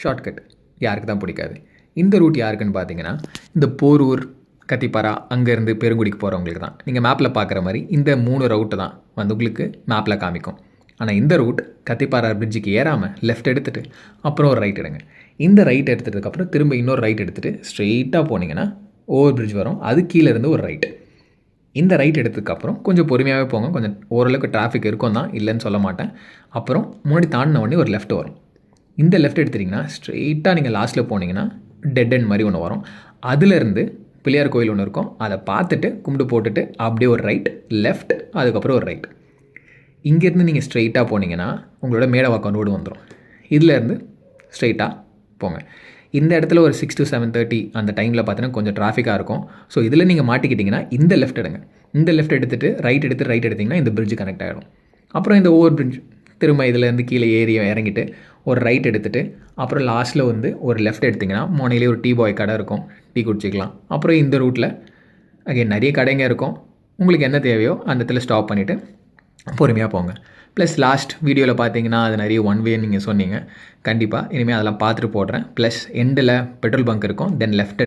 Shortcut யாருக்கு தான் பிடிக்காது. இந்த ரூட் யாருக்குன்னு பார்த்தீங்கன்னா, இந்த போரூர், கத்திப்பாரா அங்கேருந்து பெருங்குடிக்கு போகிறவங்களுக்கு தான். நீங்கள் மேப்பில் பார்க்குற மாதிரி இந்த 3 ரவுட்டு தான் வந்து உங்களுக்கு மேப்பில் காமிக்கும். ஆனால் இந்த ரூட் கத்திப்பாரா பிரிட்ஜுக்கு ஏறாமல் லெஃப்ட் எடுத்துகிட்டு அப்புறம் ஒரு ரைட் எடுங்க. இந்த ரைட் எடுத்துகிட்டதுக்கப்புறம் திரும்ப இன்னொரு ரைட் எடுத்துகிட்டு ஸ்ட்ரெயிட்டாக போனீங்கன்னா ஓவர் பிரிட்ஜ் வரும். அது கீழே இருந்து ஒரு ரைட்டு. இந்த ரைட் எடுத்ததுக்கப்புறம் கொஞ்சம் பொறுமையாகவே போங்க. கொஞ்சம் ஓரளவுக்கு டிராஃபிக் இருக்கும் தான், இல்லைன்னு சொல்ல மாட்டேன். அப்புறம் முன்னாடி தாண்டின உடனே ஒரு லெஃப்ட் வரும். இந்த லெஃப்ட் எடுத்துட்டிங்கன்னா ஸ்ட்ரெயிட்டாக நீங்கள் லாஸ்ட்டில் போனீங்கன்னா டெட் எண்ட் மாதிரி ஒன்று வரும். அதுலேருந்து பிள்ளையார் கோயில் ஒன்று இருக்கும். அதை பார்த்துட்டு கும்பிட்டு போட்டுட்டு அப்படியே ஒரு ரைட், லெஃப்ட், அதுக்கப்புறம் ஒரு ரைட். இங்கேருந்து நீங்கள் ஸ்ட்ரெயிட்டாக போனீங்கன்னா உங்களோட மேடவாக்கம் ரோடு வந்துடும். இதிலேருந்து ஸ்ட்ரெயிட்டாக போங்க. இந்த இடத்துல ஒரு 6 to 7:30 அந்த டைமில் பார்த்தீங்கன்னா கொஞ்சம் டிராஃபிக்காக இருக்கும். ஸோ இதில் நீங்கள் மாட்டிக்கிட்டிங்கன்னா இந்த லெஃப்ட் எடுங்க. இந்த லெஃப்ட் எடுத்துகிட்டு ரைட் எடுத்திங்கன்னா இந்த பிரிட்ஜ் கனெக்ட் ஆகிடும். அப்புறம் இந்த ஓவர் பிரிட்ஜ் திரும்ப இதுலேருந்து கீழே ஏறி இறங்கிட்டு ஒரு ரைட் எடுத்துகிட்டு அப்புறம் லாஸ்ட்டில் வந்து ஒரு லெஃப்ட் எடுத்திங்கன்னா மோனையிலே ஒரு டீ பாய் கடை இருக்கும், டீ குடிச்சிக்கலாம். அப்புறம் இந்த ரூட்டில் நிறைய கடைங்க இருக்கும். உங்களுக்கு என்ன தேவையோ அந்த இடத்துல ஸ்டாப் பண்ணிவிட்டு பொறுமையாக போங்க. ப்ளஸ் லாஸ்ட் வீடியோவில் பார்த்தீங்கன்னா அது நிறைய ஒன் வே நீங்கள் சொன்னீங்க. கண்டிப்பாக இனிமேல் அதெல்லாம் பார்த்துட்டு போடுறேன். ப்ளஸ் எண்டில் பெட்ரோல் பங்க் இருக்கும். தென் லெஃப்ட்